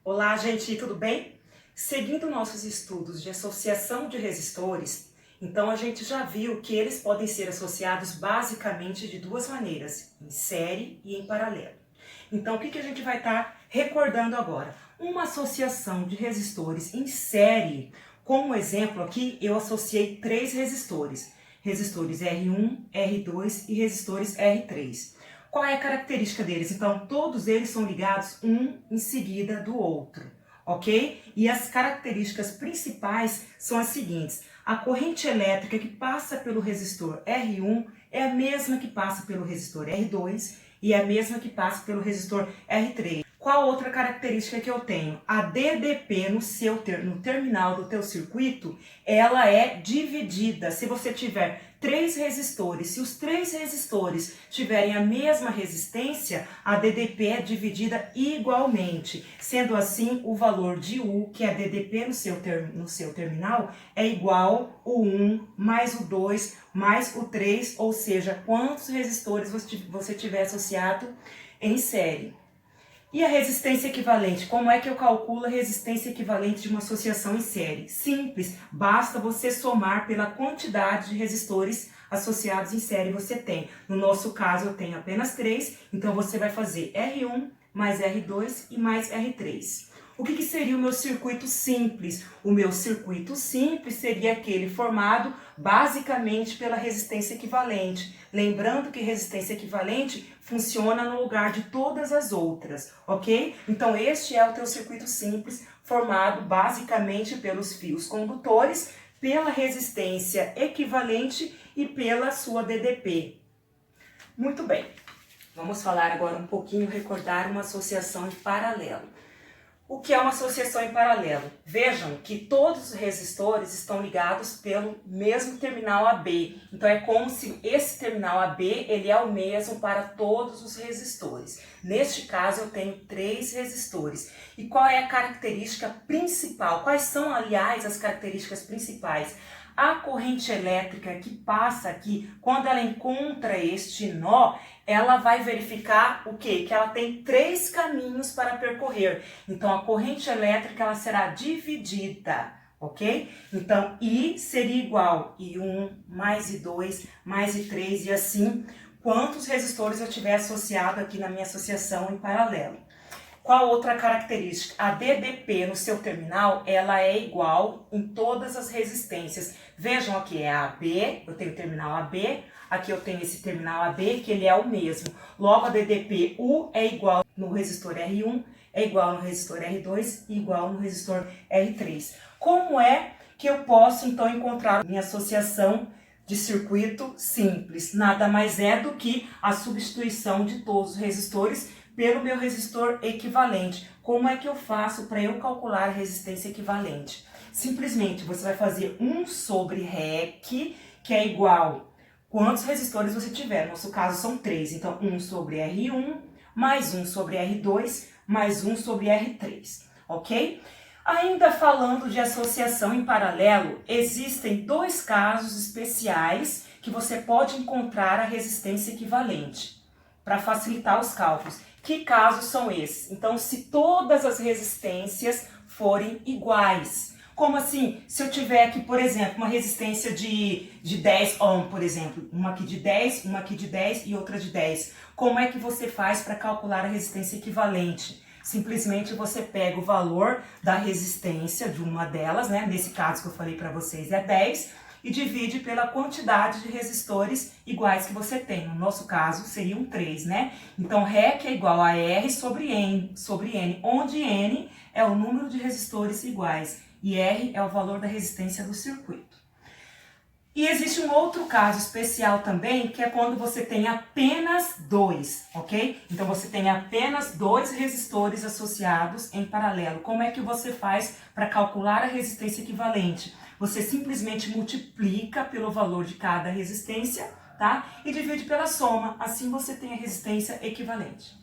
Olá, gente, tudo bem? Seguindo nossos estudos de associação de resistores, então a gente já viu que eles podem ser associados basicamente de duas maneiras, em série e em paralelo. Então, o que a gente vai estar recordando agora? Uma associação de resistores em série. Como exemplo aqui, eu associei três resistores R1, R2 e resistores R3. Qual é a característica deles? Então, todos eles são ligados um em seguida do outro, ok? E as características principais são as seguintes. A corrente elétrica que passa pelo resistor R1 é a mesma que passa pelo resistor R2 e é a mesma que passa pelo resistor R3. Qual outra característica que eu tenho? A DDP no terminal do teu circuito, ela é dividida. Se você tiver três resistores, se os três resistores tiverem a mesma resistência, a DDP é dividida igualmente. Sendo assim, o valor de U, que é DDP no seu terminal, é igual o 1 mais o 2 mais o 3, ou seja, quantos resistores você tiver associado em série. E a resistência equivalente? Como é que eu calculo a resistência equivalente de uma associação em série? Simples, basta você somar pela quantidade de resistores associados em série você tem. No nosso caso eu tenho apenas 3, então você vai fazer R1 mais R2 e mais R3. O que seria o meu circuito simples? O meu circuito simples seria aquele formado basicamente pela resistência equivalente. Lembrando que resistência equivalente funciona no lugar de todas as outras, ok? Então este é o teu circuito simples, formado basicamente pelos fios condutores, pela resistência equivalente e pela sua DDP. Muito bem, vamos falar agora um pouquinho, recordar uma associação em paralelo. O que é uma associação em paralelo? Vejam que todos os resistores estão ligados pelo mesmo terminal AB. Então é como se esse terminal AB ele é o mesmo para todos os resistores. Neste caso eu tenho três resistores. E qual é a característica principal? Quais são, aliás, as características principais? A corrente elétrica que passa aqui, quando ela encontra este nó, ela vai verificar o quê? Que ela tem três caminhos para percorrer. Então, a corrente elétrica ela será dividida, ok? Então, I seria igual I1 mais I2 mais I3 e assim, quantos resistores eu tiver associado aqui na minha associação em paralelo. Qual outra característica? A DDP no seu terminal, ela é igual em todas as resistências. Vejam aqui, é a AB, eu tenho o terminal AB, aqui eu tenho esse terminal AB, que ele é o mesmo. Logo, a DDP U é igual no resistor R1, é igual no resistor R2 e igual no resistor R3. Como é que eu posso, então, encontrar minha associação de circuito simples? Nada mais é do que a substituição de todos os resistores pelo meu resistor equivalente. Como é que eu faço para eu calcular a resistência equivalente? Simplesmente você vai fazer 1 sobre REC, que é igual quantos resistores você tiver. No nosso caso são 3, então 1 sobre R1, mais 1 sobre R2, mais 1 sobre R3, ok? Ainda falando de associação em paralelo, existem dois casos especiais que você pode encontrar a resistência equivalente para facilitar os cálculos. Que casos são esses? Então, se todas as resistências forem iguais. Como assim? Se eu tiver aqui, por exemplo, uma resistência de 10 ohm, por exemplo, uma aqui de 10, uma aqui de 10 e outra de 10. Como é que você faz para calcular a resistência equivalente? Simplesmente você pega o valor da resistência de uma delas, né? Nesse caso que eu falei para vocês é 10, e divide pela quantidade de resistores iguais que você tem. No nosso caso, seriam 3, né? Então, REC é igual a R sobre N, onde N é o número de resistores iguais e R é o valor da resistência do circuito. E existe um outro caso especial também, que é quando você tem apenas dois, ok? Então, você tem apenas dois resistores associados em paralelo. Como é que você faz para calcular a resistência equivalente? Você simplesmente multiplica pelo valor de cada resistência, tá? E divide pela soma, assim você tem a resistência equivalente.